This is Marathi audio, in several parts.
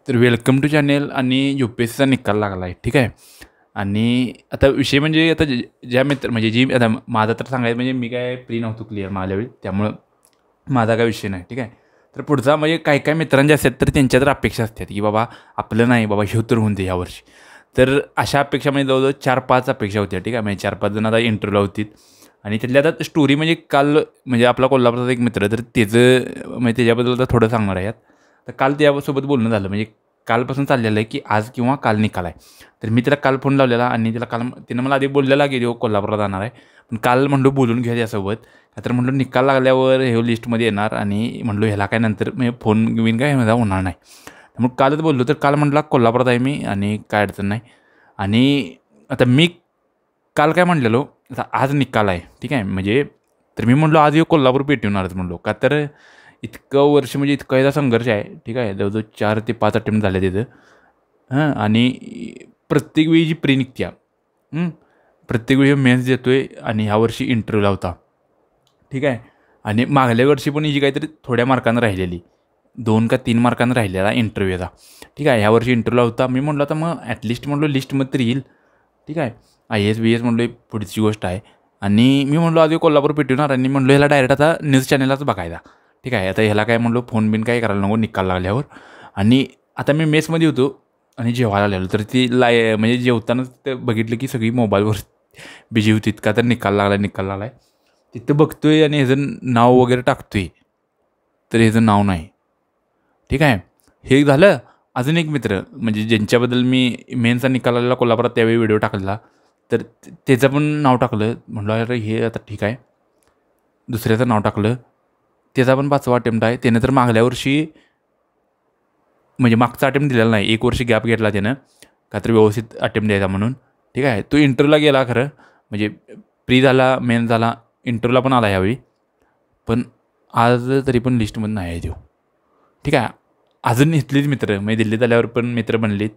तर वेलकम टू चॅनेल आणि UPSCचा निकाल लागला आहे, ठीक आहे. आणि आता विषय म्हणजे आता ज्या मित्र म्हणजे जी आता माझा तर सांगायचं म्हणजे मी काय प्री नव्हतो क्लिअर माझ्या वेळी, त्यामुळं माझा काय विषय नाही, ठीक आहे. तर पुढचा म्हणजे काही मित्रांचे असतात तर त्यांच्या तर अपेक्षा असतात की बाबा आपलं नाही बाबा हे तर होऊन दे यावर्षी. तर अशा अपेक्षा म्हणजे जवळजवळ 4-5 अपेक्षा होत्या, ठीक आहे. म्हणजे 4-5 जण आता इंटरव्ह्यूला होती आणि त्यातल्या आता स्टोरी म्हणजे काल म्हणजे आपला कोल्हापूरचा एक मित्र तर त्याचं म्हणजे त्याच्याबद्दल तर थोडं सांगणार आहे यात. तर काल त्यासोबत बोलणं झालं म्हणजे कालपासून चाललेलं आहे की आज किंवा काल निकाल आहे. तर मी त्याला काल फोन लावलेला आणि त्याला काल त्यानं मला आधी बोललेला की तो कोल्हापूरला जाणार आहे. पण काल म्हणलो बोलून घ्या त्यासोबत. तर म्हटलं निकाल लागल्यावर हे लिस्टमध्ये येणार आणि म्हटलो ह्याला काय नंतर म्हणजे फोन बिन काय माझा होणार नाही. मग कालच बोललो तर काल म्हटला कोल्हापुरात आहे मी आणि काय अडचण नाही. आणि आता मी काल काय म्हटलेलो आता आज निकाल आहे, ठीक आहे. म्हणजे तर मी म्हटलो आज कोल्हापूर पेटवणारच म्हटलो का तर इतकं वर्ष म्हणजे इतका याचा संघर्ष आहे, ठीक आहे. जवळजवळ 4 ते 5 अटेम्प्ट झाले तिथं. हां आणि प्रत्येक वेळी जी प्री निघत्या, प्रत्येक वेळी मेन्स देतोय आणि ह्यावर्षी इंटरव्ह्यूला होता, ठीक आहे. आणि मागल्या वर्षी पण हिची काहीतरी थोड्या मार्कानं राहिलेली 2 का 3 मार्कानं राहिलेला इंटरव्ह्यूचा, ठीक आहे. ह्यावर्षी इंटरव्ह्यूला होता. मी म्हटलं आता मग ॲटलिस्ट म्हटलो लिस्टमध्ये तर येईल, ठीक आहे. IAS-BS म्हटलो पुढची गोष्ट आहे. आणि मी म्हटलो आधी कोल्हापूर पेटवणार आणि म्हटलो ह्याला डायरेक्ट आता न्यूज चॅनललाच बघायचा, ठीक आहे. आता ह्याला काय म्हटलो फोन बिन काय करायला नको निकाल लागल्यावर. आणि आता मी मेसमध्ये होतो आणि जेवायला आलेलो तर ती म्हणजे जेवतानाच ते बघितलं की सगळी मोबाईलवर बिझी होती का तर निकाल लागला आहे. तिथं बघतोय आणि ह्याचं नाव वगैरे टाकतोय तर ह्याचं नाव नाही, ठीक आहे. हे झालं. अजून एक मित्र म्हणजे ज्यांच्याबद्दल मी मेनचा निकाल आलेला कोल्हापुरात त्यावेळी व्हिडिओ टाकलेला तर त्याचं पण नाव टाकलं. म्हटलं अरे हे आता ठीक आहे. दुसऱ्याचं नाव टाकलं. त्याचा पण 5वा अटेम्प्ट आहे. त्यानं तर मागल्या वर्षी म्हणजे मागचा अटेम्प्ट दिलेला नाही. 1 वर्ष गॅप घेतला त्यानं का तर व्यवस्थित अटेम्प्ट द्यायचा म्हणून, ठीक आहे. तो इंटरव्ह्यूला गेला खरं म्हणजे प्री झाला, मेन झाला, इंटरव्ह्यूला पण आला ह्यावेळी. पण आज तरी पण लिस्टमध्ये नाही आहे तो, ठीक आहे. अजून इथलीच मित्र म्हणजे दिल्लीत आल्यावर पण मित्र बनलीत.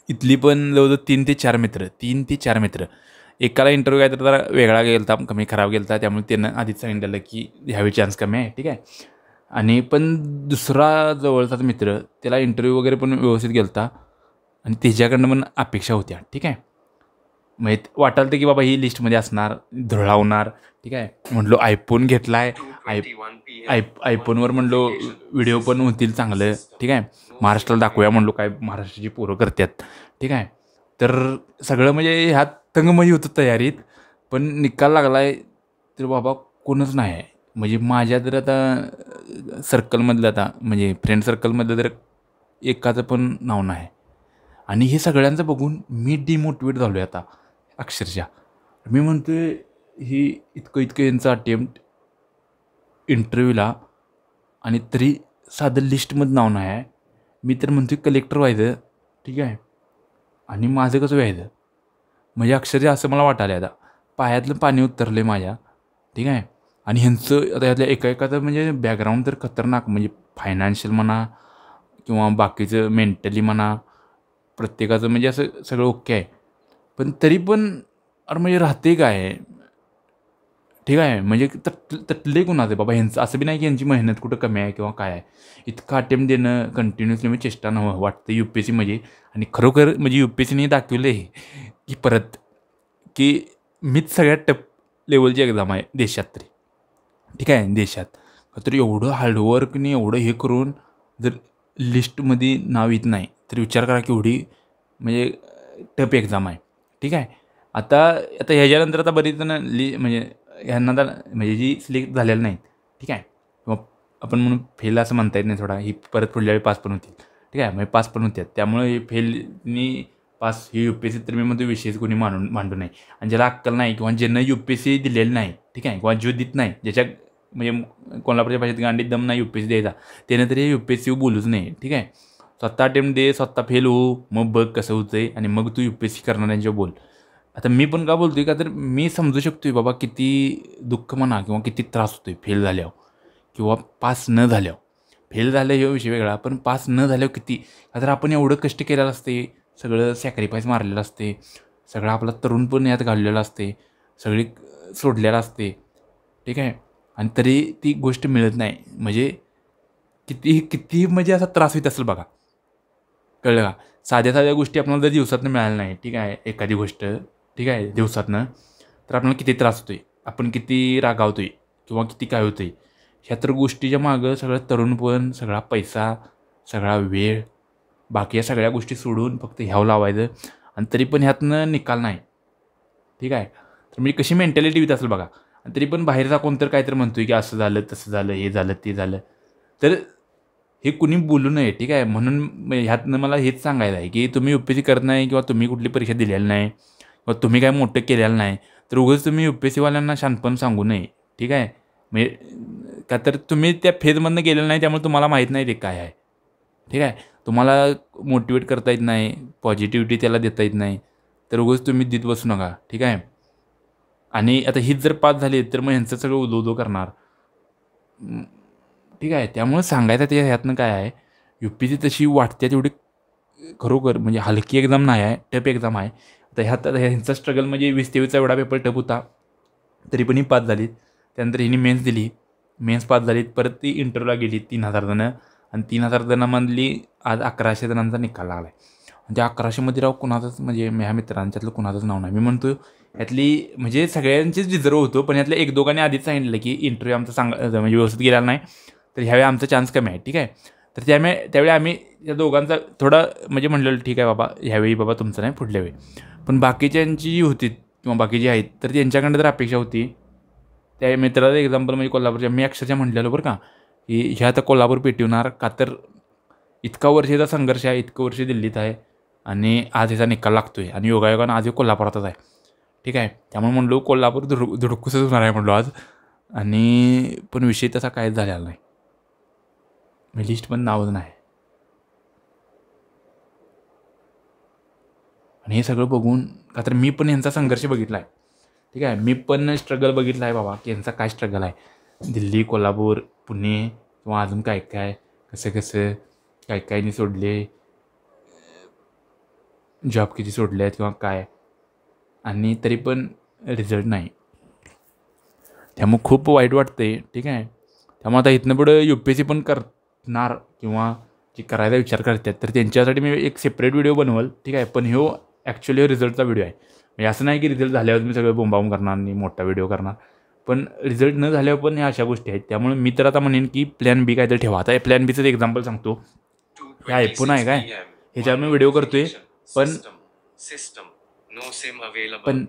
इथली पण जवळजवळ 3 ते 4 मित्र. एकाला इंटरव्ह्यू काय तर जरा वेगळा गेला होता, कमी खराब गेला होता. त्यामुळे त्यानं आधीच सांगितलेलं की ह्यावेळी चान्स कमी आहे, ठीक आहे. आणि पण दुसरा जवळचाच मित्र त्याला इंटरव्ह्यू वगैरे पण व्यवस्थित गेला होता आणि त्याच्याकडनं पण अपेक्षा होत्या, ठीक आहे. माहीत वाटायलं की बाबा ही लिस्टमध्ये असणार, धुळावणार, ठीक आहे. म्हटलो आयफोन घेतला आहे. आयफोनवर म्हटलो व्हिडिओ पण होतील चांगलं, ठीक आहे. महाराष्ट्राला दाखवूया म्हटलो काय महाराष्ट्राची पोरं करतात, ठीक आहे. तर सगळं म्हणजे ह्यात तंगमई होतं तयारीत. पण निकाल लागला आहे तर बाबा कोणच नाही आहे. म्हणजे माझ्या तर आता सर्कलमधलं आता म्हणजे फ्रेंड सर्कलमधलं तर एकाचं पण नाव नाही. आणि हे सगळ्यांचं बघून मी डिमोटिवेट झालो आहे आता अक्षरशः. मी म्हणतो आहे ही इतकं यांचं अटेम्प्ट इंटरव्ह्यूला आणि तरी साधं लिस्टमध्ये नाव नाही आहे. मी तर म्हणतो आहे कलेक्टर व्हायचं, ठीक आहे. आणि माझं कसं व्हायचं म्हणजे अक्षरशः असं मला वाटायलं आता पायातलं पाणी उतरलं आहे माझ्या, ठीक आहे. आणि ह्यांचं आता ह्यातल्या एकाचं म्हणजे बॅकग्राऊंड तर खतरनाक म्हणजे फायनान्शियल म्हणा किंवा बाकीचं मेंटली म्हणा प्रत्येकाचं म्हणजे असं सगळं ओके आहे. पण तरी पण अरे म्हणजे राहते काय, ठीक आहे. म्हणजे तटले कुणाचं बाबा ह्यांचं असं बी नाही की यांची मेहनत कुठं कमी आहे किंवा काय आहे. इतकं अटेम्प्ट देणं कंटिन्युअसली म्हणजे चेष्टा नव्हं वाटतं UPSC म्हणजे. आणि खरोखर म्हणजे UPSCने दाखवलं आहे की परत की मीच सगळ्यात टफ लेवलची एक्झाम आहे देशात तरी, ठीक आहे. देशात तर एवढं हार्डवर्कने एवढं हे करून जर लिस्टमध्ये नाव येत नाही तर विचार करा की एवढी म्हणजे टफ एक्झाम आहे, ठीक आहे. आता आता ह्याच्यानंतर आता बरीच जण म्हणजे ह्यांना तर म्हणजे जी सिलेक्ट झालेलं नाही, ठीक आहे. किंवा आपण म्हणून फेल असं म्हणता येत नाही थोडा ही परत पुढल्या वेळी पास पण होतील, ठीक आहे. म्हणजे पास पण होतात त्यामुळे हे फेलनी पास ही UPSC तर मी म्हणतो विषयच कोणी मांडू नये. आणि ज्याला अक्कल नाही किंवा ज्यांना UPSC दिलेलं नाही, ठीक आहे. किंवा जो देत नाही ज्याच्या म्हणजे कोल्हापूरच्या भाषेत गांडीत दम नाही UPSC द्यायचा त्यानं तरी UPSC बोलूच नाही, ठीक आहे. स्वतः अटेम्प्ट दे, स्वतः फेल हो, मग बघ कसं होतंय आणि मग तू UPSC करणाऱ्यांच्या बोल. आता मी पण का बोलतोय का तर मी समजू शकतोय बाबा किती दुःख म्हणा किंवा किती त्रास होतोय फेल झाल्यावर किंवा पास न झाल्यावर. फेल झालं हे विषय वेगळा पण पास न झाल्यावर किती का तर आपण एवढं कष्ट केलेलं असते, सगळं सॅक्रिफाईस मारलेलं असते, सगळं आपला तरुण पण यात घाललेलं असते, सगळी सोडलेलं असते, ठीक आहे. आणि तरी ती गोष्ट मिळत नाही म्हणजे किती किती म्हणजे असा त्रास होत असेल बघा. कळलं का? साध्या साध्या गोष्टी आपल्याला जर दिवसातनं मिळाल्या नाही, ठीक आहे, एखादी गोष्ट, ठीक आहे, दिवसातनं, तर आपल्याला किती त्रास होतो आहे, आपण किती रागावतो आहे किंवा किती काय होतं आहे. ह्या तर गोष्टीच्या मागं सगळं तरुणपण, सगळा पैसा, सगळा वेळ, बाकी या सगळ्या गोष्टी सोडून फक्त ह्यावं लावायचं आणि तरी पण ह्यातनं निकाल नाही, ठीक आहे. तर मी कशी मेंटॅलिटी येत असेल बघा. आणि तरी पण बाहेरचा कोणतर काहीतरी म्हणतोय की असं झालं, तसं झालं, हे झालं, ते झालं. तर हे कुणी बोलू नये, ठीक आहे. म्हणून ह्यातनं मला हेच सांगायचं आहे की तुम्ही UPSC करत नाही किंवा तुम्ही कुठली परीक्षा दिलेली नाही किंवा तुम्ही काय मोठं केलेलं नाही, तर उगाच तुम्ही UPSCवाल्यांना शहाणपण सांगू नये, ठीक आहे. म्हणजे का तर तुम्ही त्या फेजमधनं गेलेलं नाही, त्यामुळे तुम्हाला माहीत नाही ते काय आहे, ठीक आहे. तुम्हाला मोटिवेट करता येत नाही, पॉझिटिव्हिटी त्याला देता येत नाही, तर उगाच तुम्ही देत बसू नका, ठीक आहे. आणि आता हीच जर पास झाली तर मग ह्यांचं सगळं उदो करणार, ठीक आहे. त्यामुळे सांगायचं ते ह्यातनं काय आहे, UPSC तशी वाटते तेवढी खरोखर म्हणजे हलकी एक्झाम नाही आहे, टफ एक्झाम आहे. तर ह्यांचा स्ट्रगल म्हणजे 20-23चा एवढा पेपर टफ होता, तरी पण ही पास झालीत. त्यानंतर हिने मेन्स दिली, मेन्स पास झालीत. परत ती इंटरव्ह्यूला गेली 3,000 जणं आणि 3,000 जणांमधली आज 1,100 जणांचा निकाल लागला आहे. आणि त्या 1,100मध्ये राव कुणाचंच म्हणजे माझ्या मित्रांच्यातलं कुणाचंच नाव नाही. मी म्हणतो यातली म्हणजे सगळ्यांचीच डिझर्व होतो, पण यातल्या एक दोघांनी आधीच सांगितलं की इंटरव्ह्यू आमचा म्हणजे व्यवस्थित गेलेला नाही, तर ह्यावेळी आमचा चान्स कमी आहे, ठीक आहे. तर त्यावेळी आम्ही या दोघांचा थोडा म्हणजे म्हणलेलं ठीक आहे बाबा, ह्यावेळी बाबा तुमचं नाही, पुढल्या वेळी. पण बाकीच्यांची जी होती किंवा बाकी जी आहेत, तर त्यांच्याकडनं तर अपेक्षा होती. त्या मित्राचं एक्झाम्पल म्हणजे कोल्हापूरच्या, मी अक्षरशः म्हटलेलं बरं का, की ह्या आता कोल्हापूर पेटवणार का, तर इतका वर्षाचा संघर्ष आहे, इतकं वर्ष दिल्लीत आहे आणि आज ह्याचा निकाल लागतो आहे आणि योगायोगानं आज हे कोल्हापुरातच आहे, ठीक आहे. त्यामुळे म्हणलो कोल्हापूर धुडकूसच होणार आहे म्हणलो आज. आणि पण विषय तसा काहीच झालेला नाही, मी लिस्ट पण नावच नाही. आणि हे सगळं बघून का तर मी पण यांचा संघर्ष बघितला आहे, ठीक आहे. मी पण स्ट्रगल बघितला आहे बाबा, की यांचा काय स्ट्रगल आहे. दिल्ली, कोल्हापूर, पुणे किंवा अजून काय काय, कसं कसं काय कायनी सोडले, जॉब किती सोडले आहेत किंवा काय, आणि तरी पण रिझल्ट नाही. त्यामुळे खूप वाईट वाटते, ठीक आहे. त्यामुळे आता इथनं पुढं UPSC पण करणार किंवा जे करायचा विचार करतात, तर त्यांच्यासाठी मी एक सेपरेट व्हिडिओ बनवल, ठीक आहे. पण ह्यो ॲक्च्युली रिझल्टचा व्हिडिओ आहे. म्हणजे असं नाही की रिझल्ट झाल्यावर मी सगळं बोंबाबोंब करणार आणि मोठा व्हिडिओ करणार, पण रिझल्ट न झाल्यावर पण ह्या अशा गोष्टी आहेत. त्यामुळे मी तर आता म्हणेन की प्लॅन बी काहीतरी ठेवा. आता प्लॅन बीचं एक्झाम्पल सांगतो. हे आयफोन आहे काय, ह्याच्यावर मी व्हिडिओ करतोय, पण पण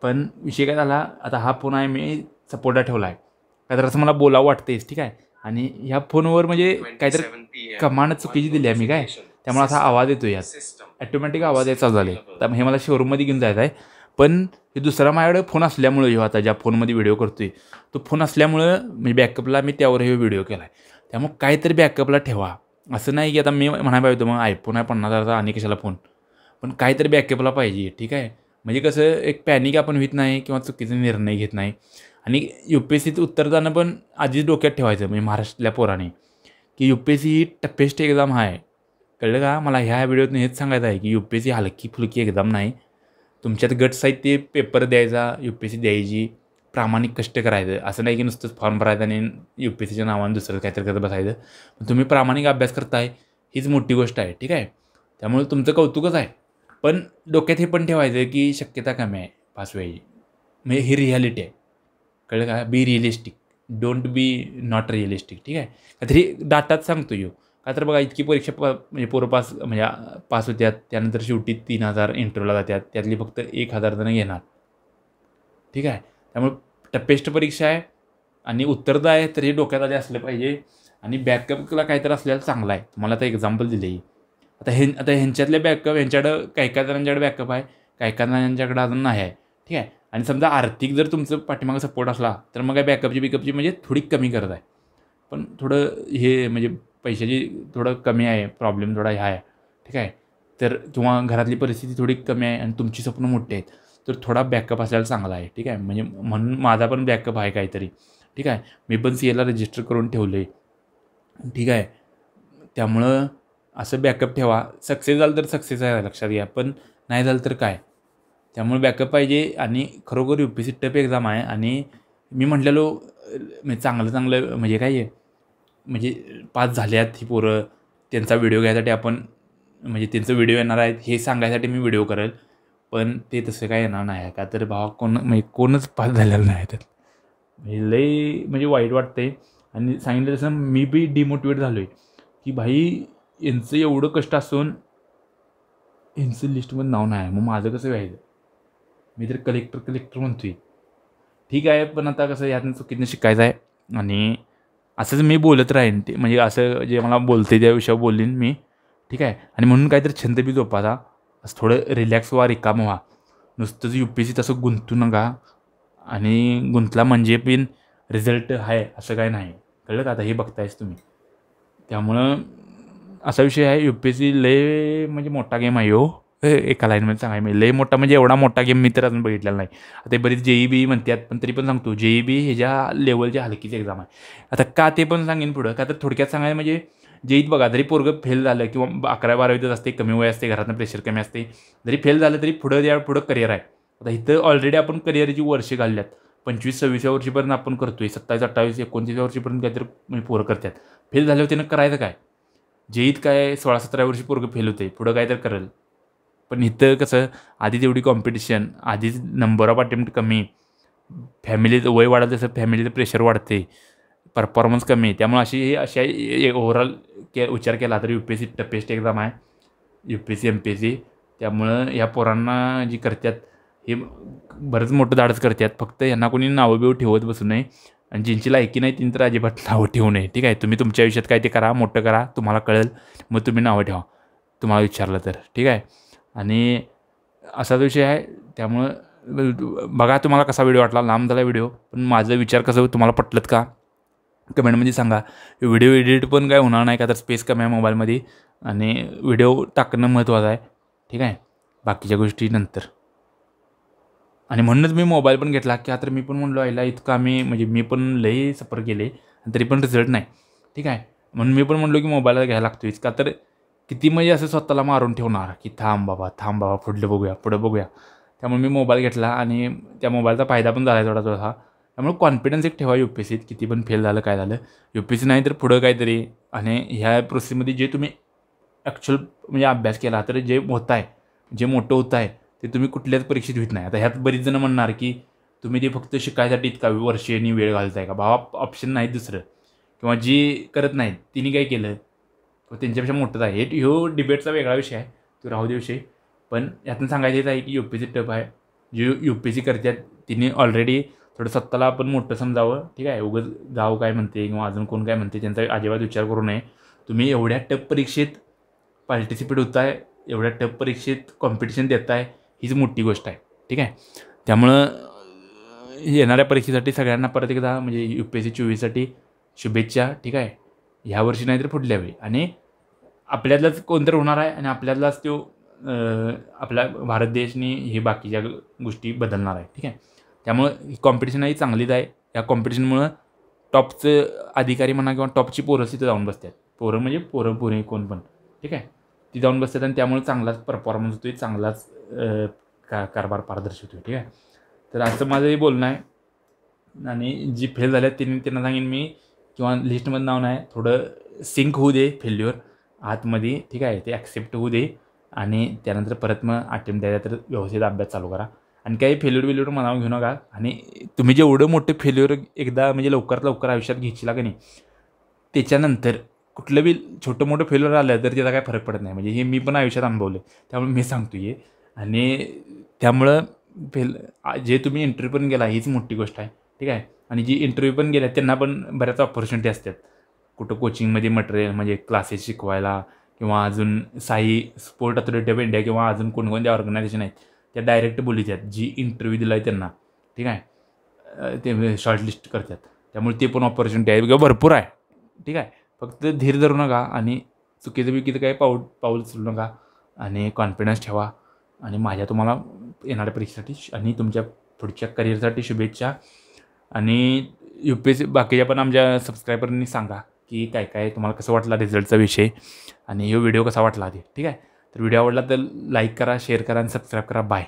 पण विषय काय झाला, आता हा फोन आहे मी सपोर्टला ठेवला आहे, काय तर असं मला बोलावं वाटतेच, ठीक आहे. आणि ह्या फोनवर म्हणजे काहीतरी कमांड चुकीची दिली आहे मी काय, त्यामुळे असा आवाज येतो, यात ॲटोमॅटिक आवाज यायचा चालू झाले. तर हे मला शोरूममध्ये घेऊन जायचं आहे. पण हे दुसरा माझ्याकडे फोन असल्यामुळं, ह्यो आता ज्या फोनमध्ये व्हिडिओ करतोय तो फोन असल्यामुळं मी बॅकअपला मी त्यावर हे व्हिडिओ केला आहे. त्यामुळे काहीतरी बॅकअपला ठेवा. असं नाही की आता मी म्हणायला पाहिजे मग आयफोन आहे 50,000चा आणि कशाला फोन, पण काहीतरी बॅकअपला पाहिजे, ठीक आहे. म्हणजे कसं एक पॅनिक आपण होत नाही किंवा चुकीचा निर्णय घेत नाही. आणि UPSCत उत्तर जाणं पण आधीच डोक्यात ठेवायचं, म्हणजे महाराष्ट्रातल्या पोराने, की UPSC ही टफेस्ट एक्झाम आहे, कळलं का. मला ह्या व्हिडिओतून हेच सांगायचं आहे की UPSC हलकी फुलकी एक्झाम नाही. तुमच्यात गट्स आहेत ते पेपर द्यायचा, UPSC द्यायची, प्रामाणिक कष्ट करायचं. असं नाही की नुसतंच फॉर्म भरायचं आणि UPSCच्या नावानं दुसरं काहीतरी करत बसायचं. पण तुम्ही प्रामाणिक अभ्यास करताय, हीच मोठी गोष्ट आहे, ठीक आहे. त्यामुळे तुमचं कौतुकच आहे. पण डोक्यात हे पण ठेवायचं की शक्यता कमी आहे पास व्हायची, म्हणजे ही रिॲलिटी आहे, कळलं का. Be realistic, don't be not realistic, ठीक आहे. काहीतरी डाटाच सांगतो यो, का तर बघा इतकी परीक्षा म्हणजे पोरं पास म्हणजे पास होत्यात, त्यानंतर शेवटी 3,000 इंटरव्ह्यूला जातात, त्यातली फक्त 1,000 जणं घेणार, ठीक आहे. त्यामुळे टफेस्ट परीक्षा आहे आणि उत्तरदा आहे, तर हे डोक्यात आले असलं पाहिजे. आणि बॅकअपला काहीतरी असलेलं चांगला आहे. तुम्हाला आता एक्झाम्पल दिले. आता ह्यांच्यातले बॅकअप, ह्यांच्याकडं काही जणांच्याकडे बॅकअप आहे, काही जणांच्याकडे अजून नाही आहे, ठीक आहे. आणि समजा आर्थिक जर तुमचं पाठीमागं सपोर्ट असला, तर मग काय बॅकअपची म्हणजे थोडी कमी करत आहे. पण थोडं हे म्हणजे पैशाची थोडं कमी आहे, प्रॉब्लेम थोडा ह्या आहे, ठीक आहे. तर किंवा घरातली परिस्थिती थोडी कमी आहे आणि तुमची स्वप्न मोठी आहेत, तर थोडा बॅकअप असायला चांगला आहे, ठीक आहे. म्हणजे म्हणून माझा पण बॅकअप आहे काहीतरी, ठीक आहे. मी पण CAला रजिस्टर करून ठेवलं आहे, ठीक आहे. त्यामुळं असं बॅकअप ठेवा. सक्सेस झालं तर सक्सेस आहे लक्षात घ्या, पण नाही झालं तर काय. त्यामुळे बॅकअप पाहिजे. आणि खरोखर UPSC टफ एक्झाम आहे. आणि मी म्हटलेलो म्हणजे चांगलं म्हणजे काय आहे, म्हणजे पास झाल्यात ही पोरं, त्यांचा व्हिडिओ घ्यायसाठी आपण म्हणजे त्यांचं व्हिडिओ येणार आहेत हे सांगायसाठी मी व्हिडिओ करेल, पण ते तसं काय येणार नाही. का तर भावा म्हणजे कोणच पास झालेलं नाही त्यात. म्हणजे लई म्हणजे वाईट वाटतंय. आणि सांगितलं तसं मी बी डिमोटिवेट झालो आहे की भाई यांचं एवढं कष्ट असून यांचं लिस्टमध्ये नाव नाही आहे, मग माझं कसं व्हायचं. मी तर कलेक्टर म्हणतोय. ठीक आहे, पण आता कसं यातनं चुकीनं शिकायचं आहे. आणि असंच मी बोलत राहीन ते म्हणजे असं जे मला बोलते त्या विषयावर बोलीन मी. ठीक आहे. आणि म्हणून काहीतरी छंद बी जोपासा. असं थोडं रिलॅक्स व्हा, रिकामं व्हा. नुसतंच UPSC तसं गुंतू नका. आणि गुंतला म्हणजे पण रिझल्ट आहे असं काही नाही. कळलं का. आता हे बघतायच तुम्ही. त्यामुळं असा विषय आहे. UPSC लय म्हणजे मोठा गेम आहे हो. एका लाईनमध्ये सांगाय मी लय मोठा म्हणजे एवढा मोठा गेम मी तर अजून बघितलेला नाही. आता बरीच JEE म्हणतात, पण तरी पण सांगतो JEE ह्याच्या लेवलची हलकीची एक्झाम आहे. आता का ते पण सांगेन पुढं. का तर थोडक्यात सांगायला म्हणजे JEEत बघा जरी पोरगं फेल झालं किंवा 11-12वीतच असते, कमी वय असते, घरातनं प्रेशर कमी असते, जरी फेल झालं तरी पुढं करिअर आहे. आता इथं ऑलरेडी आपण करिअरची वर्षे घालल्यात. 25-26व्या वर्षीपर्यंत आपण करतोय. 27-28-29व्या वर्षीपर्यंत काहीतरी म्हणजे पोरं करतात. फेल झाल्यावर त्यानं करायचं काय. JEEत काय 16-17 वर्षी पोरगं फेल होते, पुढं काय तर करेल. पण इथं कसं आधी तेवढी कॉम्पिटिशन, आधीच नंबर ऑफ अटेम्प्ट कमी, फॅमिलीचं वय वाढत तसं फॅमिलीचं प्रेशर वाढते, परफॉर्मन्स कमी आहे. त्यामुळे अशा ओव्हरऑल विचार केला तर UPSC टफेस्ट एक्झाम आहे. UPSC MPSC. त्यामुळं या पोरांना जी करतात हे बरंच मोठं धाडस करतात. फक्त यांना कोणी नावं बिवं ठेवत बसू नये. आणि ज्यांची लायकी नाही त्यांनी तर अजिबात नावं ठेवू नये. ठीक आहे. तुम्ही तुमच्या आयुष्यात काय ते करा, मोठं करा, तुम्हाला कळेल, मग तुम्ही नावं ठेवा तुम्हाला विचारलं तर. ठीक आहे. आणि असाच विषय आहे. त्यामुळं बघा तुम्हाला कसा व्हिडिओ वाटला. लांब झाला व्हिडिओ, पण माझं विचार कसं तुम्हाला पटलत का कमेंटमध्ये सांगा. व्हिडिओ एडिट पण काय होणार नाही का तर स्पेस कमी आहे मोबाईलमध्ये. आणि व्हिडिओ टाकणं महत्त्वाचं आहे. ठीक आहे. बाकीच्या गोष्टी नंतर. आणि म्हणूनच मी मोबाईल पण घेतला की आता मी पण म्हणलो आईला इतका म्हणजे मी पण लई सफर केले तरी पण रिझल्ट नाही. ठीक आहे. म्हणून मी पण म्हणलो की मोबाईलला घ्यायला लागतो का तर किती म्हणजे असं स्वतःला मारून ठेवणार की थांब बाबा पुढं बघूया. त्यामुळे मी मोबाईल घेतला आणि त्या मोबाईलचा फायदा पण झाला थोडा. त्यामुळे कॉन्फिडन्स एक ठेवा UPSCत. किती पण फेल झालं काय झालं UPSC नाही तर पुढं काहीतरी. आणि ह्या प्रोसेसमध्ये जे तुम्ही ॲक्च्युअल म्हणजे अभ्यास केला तर जे होत आहे, जे मोठं होत आहे ते तुम्ही कुठल्याच परीक्षेत होत नाही. आता ह्यात बरीच जण म्हणणार की तुम्ही ते फक्त शिकायसाठी इतका वर्षांनी वेळ घालताय का. भावा ऑप्शन नाही दुसरं. किंवा जी करत नाहीत तिने काय केलं त्यांच्यापेक्षा मोठंच आहे. ह्यो डिबेटचा वेगळा विषय आहे, तो राहू दे विषय. पण यातून सांगायचं आहे की UPSC टफ आहे. जे UPSC करतात तिने ऑलरेडी थोडं स्वतःला आपण मोठं समजावं. ठीक आहे. उगाच गाव काय म्हणते किंवा अजून कोण काय म्हणते त्यांचा अजिबात विचार करू नये. तुम्ही एवढ्या टफ परीक्षेत पार्टिसिपेट होत आहे, एवढ्या टफ परीक्षेत कॉम्पिटिशन देत आहे, हीच मोठी गोष्ट आहे. ठीक आहे. त्यामुळं येणाऱ्या परीक्षेसाठी सगळ्यांना परत एकदा म्हणजे UPSC 24साठी शुभेच्छा. ठीक आहे. ह्या वर्षी नाही तर पुढल्या वेळी. आणि आपल्यातलाच कोणतरी होणार आहे आणि आपल्यातलाच तो आपला भारत देशनी हे बाकीच्या गोष्टी बदलणार आहे. ठीक आहे. त्यामुळं ही कॉम्पिटिशन ही चांगलीच आहे. या कॉम्पिटिशनमुळं टॉपचं अधिकारी म्हणा किंवा टॉपची पोरं तिथं जाऊन बसतात. पोरं म्हणजे पोरं कोण पण. ठीक आहे. ती जाऊन बसतात आणि त्यामुळे चांगलाच परफॉर्मन्स होतो आहे, चांगलाच कारभार पारदर्शी होतो आहे. ठीक आहे. तर असं माझं हे बोलणं आहे. आणि जी फेल झाल्यात त्यांना सांगेन मी किंवा लिस्टमध्ये नाव नाही थोडं सिंक होऊ दे फेल्युअर आतमध्ये. ठीक आहे. ते ॲक्सेप्ट होऊ दे आणि त्यानंतर परत मग अटेम्प्ट द्यायला तर व्यवस्थित अभ्यास चालू करा. आणि काही फेल्युअर मनावर घेऊ नका. आणि तुम्ही जेवढं मोठं फेल्युअर एकदा म्हणजे लवकरात लवकर आयुष्यात घ्यायची का नाही त्याच्यानंतर कुठलं बी छोटं मोठं फेल्युअर आलं तर त्याचा काय फरक पडत नाही. म्हणजे हे मी पण आयुष्यात अनुभवलं. त्यामुळे मी सांगतो आहे. आणि त्यामुळं जे तुम्ही इंटरव्ह्यू पण गेला हीच मोठी गोष्ट आहे. ठीक आहे. आणि जी इंटरव्ह्यू पण गेल्या त्यांना पण बऱ्याच ऑपॉर्च्युनिटी असतात. कुठं कोचिंगमध्ये मटेरियल म्हणजे क्लासेस शिकवायला किंवा अजून Sai sport authority of India किंवा अजून कोणकोणत्या ऑर्गनायझेशन आहेत त्या डायरेक्ट बोलतात जी इंटरव्ह्यू दिला आहे त्यांना. ठीक आहे. ते शॉर्टलिस्ट करतात. त्यामुळे ते पण ऑपॉर्च्युनिटी आहे भरपूर आहे. ठीक आहे. फक्त धीर धरू नका आणि चुकीचं काही पाऊल उचलू नका आणि कॉन्फिडन्स ठेवा. आणि माझ्या तुम्हाला येणाऱ्या परीक्षेसाठी आणि तुमच्या पुढच्या करिअरसाठी शुभेच्छा. आणि UPSC बाकीच्या पण आमच्या सबस्क्रायबरनी सांगा की काय तुम्हाला कसं वाटला रिझल्टचा विषय आणि हा व्हिडिओ कसा वाटला आधी. ठीक आहे. तर व्हिडिओ आवडला तर लाईक करा, शेअर करा आणि सबस्क्राईब करा. बाय.